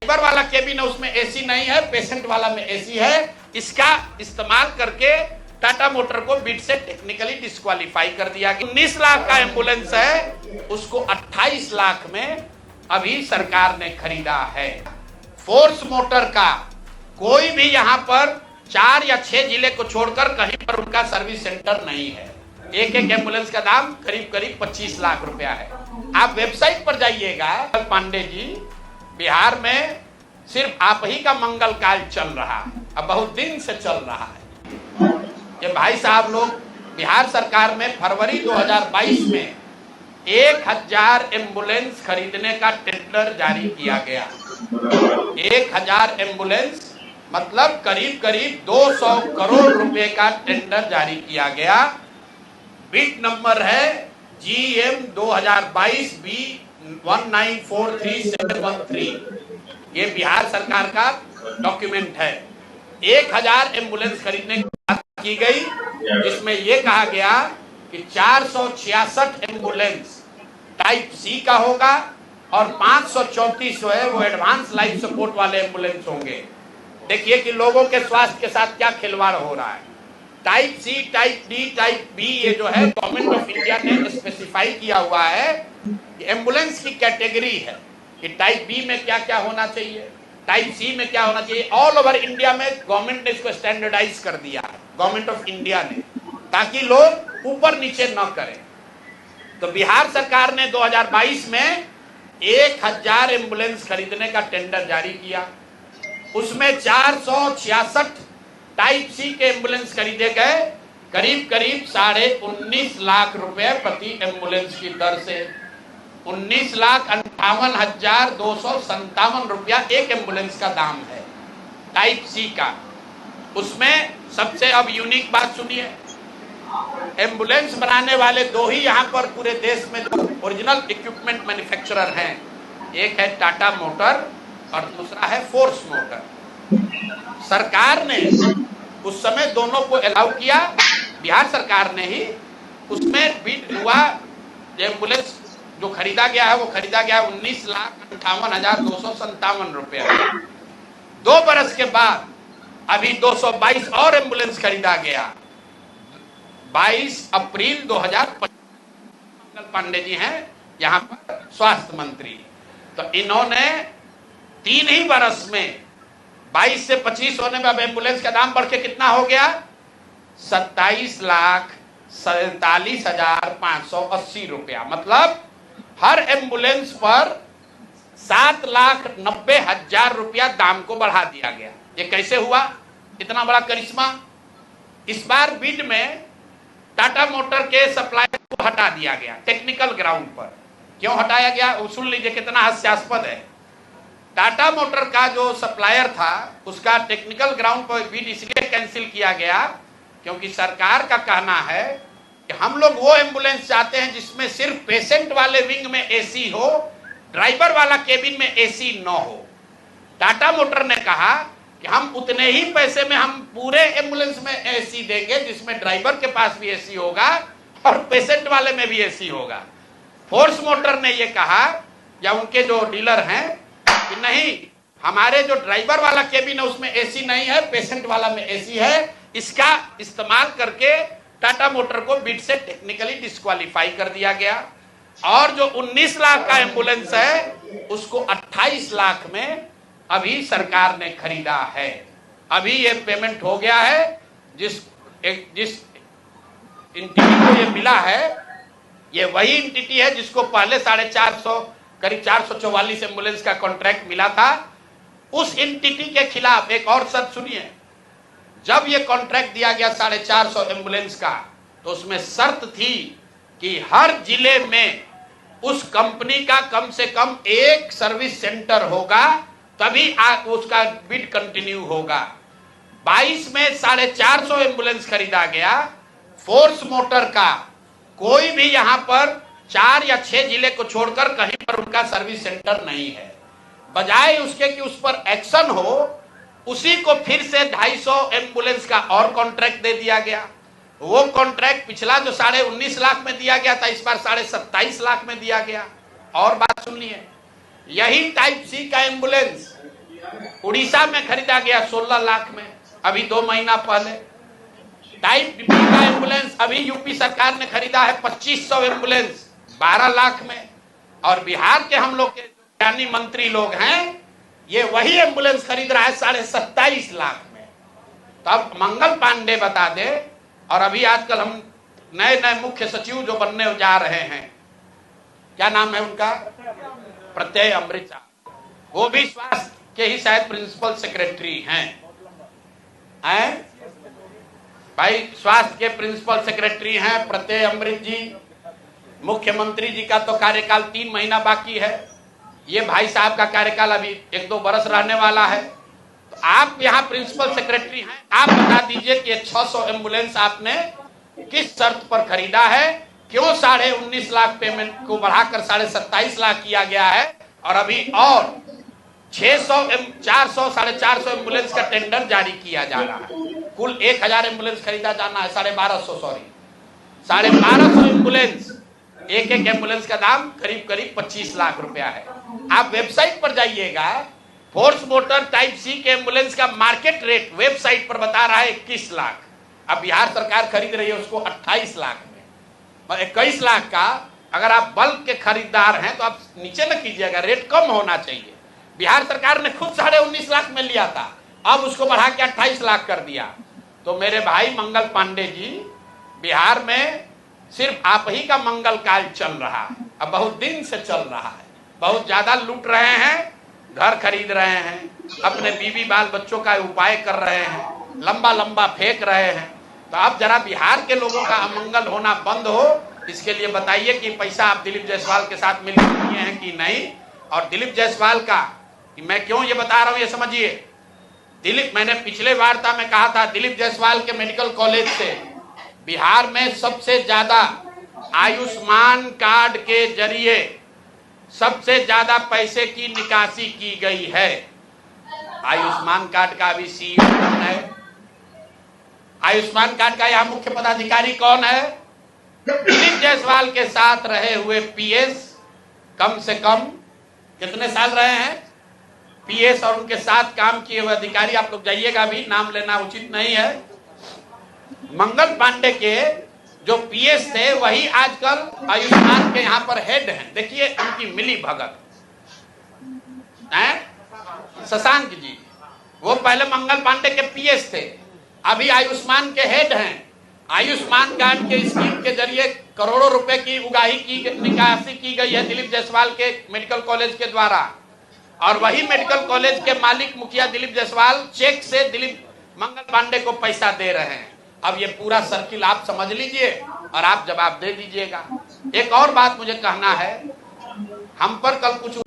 Driver वाला cabin है उसमें एसी नहीं है, पेशेंट वाला में एसी है। इसका इस्तेमाल करके टाटा मोटर को बिड से टेक्निकली डिस्क्वालीफाई कर दिया गया। 19 लाख का एम्बुलेंस है, उसको 28 लाख में अभी सरकार ने खरीदा है। फोर्स मोटर का कोई भी यहाँ पर 4 या 6 जिले को छोड़कर कहीं पर उनका सर्विस सेंटर नहीं है। एक एक एम्बुलेंस का दाम करीब करीब 25 लाख रुपया है। आप वेबसाइट पर जाइएगा, पांडे जी, बिहार में सिर्फ आप ही का मंगल काल चल रहा है, अब बहुत दिन से चल रहा है। ये भाई साहब लोग, बिहार सरकार में फरवरी 2022 में 1000 एम्बुलेंस खरीदने का टेंडर जारी किया गया। 1000 एम्बुलेंस मतलब करीब करीब 200 करोड़ रुपए का टेंडर जारी किया गया। बिड नंबर है GM 2022 B 1943713। ये बिहार सरकार का डॉक्यूमेंट है। 1000 एम्बुलेंस खरीदने की बात की गई, जिसमें यह कहा गया कि 466 एम्बुलेंस टाइप C का होगा और 534 जो है वो एडवांस लाइफ सपोर्ट वाले एम्बुलेंस होंगे। देखिए कि लोगों के स्वास्थ्य के साथ क्या खिलवाड़ हो रहा है। Type C, type D, type B ये जो है गवर्नमेंट ऑफ इंडिया ने स्पेसिफाई किया हुआ है कि एम्बुलेंस की कैटेगरी है कि टाइप B में क्या क्या होना चाहिए, टाइप C में क्या होना चाहिए। ऑल ओवर इंडिया में गवर्नमेंट ने इसको स्टैंडर्डाइज कर दिया है, गवर्नमेंट ऑफ इंडिया ने, ताकि लोग ऊपर नीचे न करें। तो बिहार सरकार ने 2022 में 1000 एम्बुलेंस खरीदने का टेंडर जारी किया। उसमें 466 टाइप C के एम्बुलेंस खरीदे गए, करीब करीब 19.5 लाख रुपए प्रति एम्बुलेंस की दर से। 19,58,257 रुपया एक एम्बुलेंस का दाम है टाइप C का। उसमें सबसे अब यूनिक बात सुनिए, एम्बुलेंस बनाने वाले 2 ही यहाँ पर पूरे देश में जो ओरिजिनल इक्विपमेंट मैन्युफैक्चरर हैं, एक है टाटा मोटर और दूसरा है फोर्स मोटर। सरकार ने उस समय दोनों को अलाउ किया, बिहार सरकार ने ही। उसमें बिड हुआ, एम्बुलेंस जो खरीदा गया है वो खरीदा गया 19,58,257 रुपया। 2 बरस के बाद अभी 222 और एम्बुलेंस खरीदा गया। 22 अप्रैल 2025 मंगल पांडे जी हैं यहाँ पर स्वास्थ्य मंत्री। तो इन्होंने 3 ही बरस में 22 से 25 होने में अब एम्बुलेंस का दाम बढ़ के कितना हो गया, 27,47,580 रुपया। मतलब हर एम्बुलेंस पर 7,90,000 रुपया दाम को बढ़ा दिया गया। ये कैसे हुआ, इतना बड़ा करिश्मा। इस बार बिड में टाटा मोटर के सप्लायर को हटा दिया गया टेक्निकल ग्राउंड पर। क्यों हटाया गया, सुन लीजिए कितना हास्यास्पद है। टाटा मोटर का जो सप्लायर था उसका टेक्निकल ग्राउंड पर बिड इसलिए कैंसिल किया गया क्योंकि सरकार का कहना है कि हम लोग वो एम्बुलेंस चाहते हैं जिसमें सिर्फ पेशेंट वाले विंग में एसी हो, ड्राइवर वाला केबिन में एसी न हो। टाटा मोटर ने कहा कि हम उतने ही पैसे में हम पूरे एम्बुलेंस में एसी देंगे जिसमें ड्राइवर के पास भी एसी होगा और पेशेंट वाले में भी एसी होगा। फोर्स मोटर ने ये कहा, या उनके जो डीलर हैं, कि नहीं, हमारे जो ड्राइवर वाला केबिन है उसमें एसी नहीं है, पेशेंट वाला में एसी है। इसका इस्तेमाल करके टाटा मोटर को बिड से टेक्निकली डिस्क्वालीफाई कर दिया गया। और जो 19 लाख का एम्बुलेंस है उसको 28 लाख में अभी सरकार ने खरीदा है। अभी ये पेमेंट हो गया है। जिस एंटिटी को ये मिला है, ये वही एंटिटी है जिसको पहले 450 करीब 444 एम्बुलेंस का कॉन्ट्रैक्ट मिला था। उस एंटिटी के खिलाफ एक और शर्त सुनिए, जब ये कॉन्ट्रैक्ट दिया गया 450 एम्बुलेंस का, तो उसमें शर्त थी कि हर जिले में उस कंपनी का कम से कम एक सर्विस सेंटर होगा, तभी उसका बिड कंटिन्यू होगा। 22 में 450 एम्बुलेंस खरीदा गया। फोर्स मोटर का कोई भी यहाँ पर 4 या 6 जिले को छोड़कर कहीं पर उनका सर्विस सेंटर नहीं है। बजाय उसके कि उस पर एक्शन हो, उसी को फिर से 250 एम्बुलेंस का और कॉन्ट्रैक्ट दे दिया गया। वो कॉन्ट्रैक्ट पिछला जो 19.5 लाख में दिया गया था, इस बार 27.5 लाख में दिया गया। और बात सुन लीजिए, यही टाइप C का एम्बुलेंस उड़ीसा में खरीदा गया 16 लाख में, अभी 2 महीना पहले। टाइप बी का एम्बुलेंस अभी यूपी सरकार ने खरीदा है 2500 एम्बुलेंस 12 लाख में। और बिहार के हम लोग के ज्ञानी मंत्री लोग हैं, ये वही एम्बुलेंस खरीद रहा है 27.5 लाख में। तो अब मंगल पांडे बता दे। और अभी आजकल हम नए नए मुख्य सचिव जो बनने जा रहे हैं, क्या नाम है उनका, प्रत्यय अमृत, वो भी स्वास्थ्य के ही शायद प्रिंसिपल सेक्रेटरी हैं भाई, स्वास्थ्य के प्रिंसिपल सेक्रेटरी हैं प्रत्यय अमृत जी। मुख्यमंत्री जी का तो कार्यकाल 3 महीना बाकी है, ये भाई साहब का कार्यकाल अभी 1-2 बरस रहने वाला है। तो आप यहाँ प्रिंसिपल सेक्रेटरी हैं, आप बता दीजिए कि 600 एम्बुलेंस आपने किस शर्त पर खरीदा है, क्यों 19.5 लाख पेमेंट को बढ़ाकर 27.5 लाख किया गया है, और अभी और 400 450 एम्बुलेंस का टेंडर जारी किया जा रहा है। कुल 1000 एम्बुलेंस खरीदा जाना है, 1250 एम्बुलेंस, एक एम्बुलेंस का दाम करीब 25 लाख रुपया है। आप वेबसाइट पर जाइएगा, फोर्स मोटर टाइप सी के एम्बुलेंस का मार्केट रेट वेबसाइट पर बता रहा है 21 लाख। अब बिहार सरकार खरीद रही है उसको 28 लाख में। 21 लाख का अगर आप बल्क के खरीदार हैं तो आप नीचे न कीजिएगा, रेट कम होना चाहिए। बिहार सरकार ने खुद 19.5 लाख में लिया था, अब उसको बढ़ा के 28 लाख कर दिया। तो मेरे भाई मंगल पांडे जी, बिहार में सिर्फ आप ही का मंगल काल चल रहा है, अब बहुत दिन से चल रहा है। बहुत ज्यादा लूट रहे हैं, घर खरीद रहे हैं, अपने बीवी बाल बच्चों का उपाय कर रहे हैं, लंबा लंबा फेंक रहे हैं। तो अब जरा बिहार के लोगों का अमंगल होना बंद हो, इसके लिए बताइए कि पैसा आप दिलीप जायसवाल के साथ मिल किए हैं कि नहीं। और दिलीप जायसवाल का मैं क्यों ये बता रहा हूं ये समझिए। दिलीप, मैंने पिछले वार्ता में कहा था, दिलीप जायसवाल के मेडिकल कॉलेज से बिहार में सबसे ज्यादा आयुष्मान कार्ड के जरिए सबसे ज्यादा पैसे की निकासी की गई है। आयुष्मान कार्ड का अभी सीईओ कौन है? आयुष्मान कार्ड का यहाँ मुख्य पदाधिकारी कौन है? दिलीप जायसवाल के साथ रहे हुए पीएस, कम से कम कितने साल रहे हैं पीएस, और उनके साथ काम किए हुए अधिकारी, आप लोग जाइएगा, अभी नाम लेना उचित नहीं है। मंगल पांडे के जो पीएस थे वही आजकल आयुष्मान के यहाँ पर हेड हैं। देखिए उनकी मिली भगत है। शशांक जी, वो पहले मंगल पांडे के पीएस थे, अभी आयुष्मान के हेड हैं। आयुष्मान कार्ड के स्कीम के जरिए करोड़ों रुपए की उगाही की निकासी की गई है दिलीप जायसवाल के मेडिकल कॉलेज के द्वारा। और वही मेडिकल कॉलेज के मालिक मुखिया दिलीप जायसवाल चेक से दिलीप मंगल पांडे को पैसा दे रहे हैं। अब ये पूरा सर्किल आप समझ लीजिए और आप जवाब दे दीजिएगा। एक और बात मुझे कहना है, हम पर कल कुछ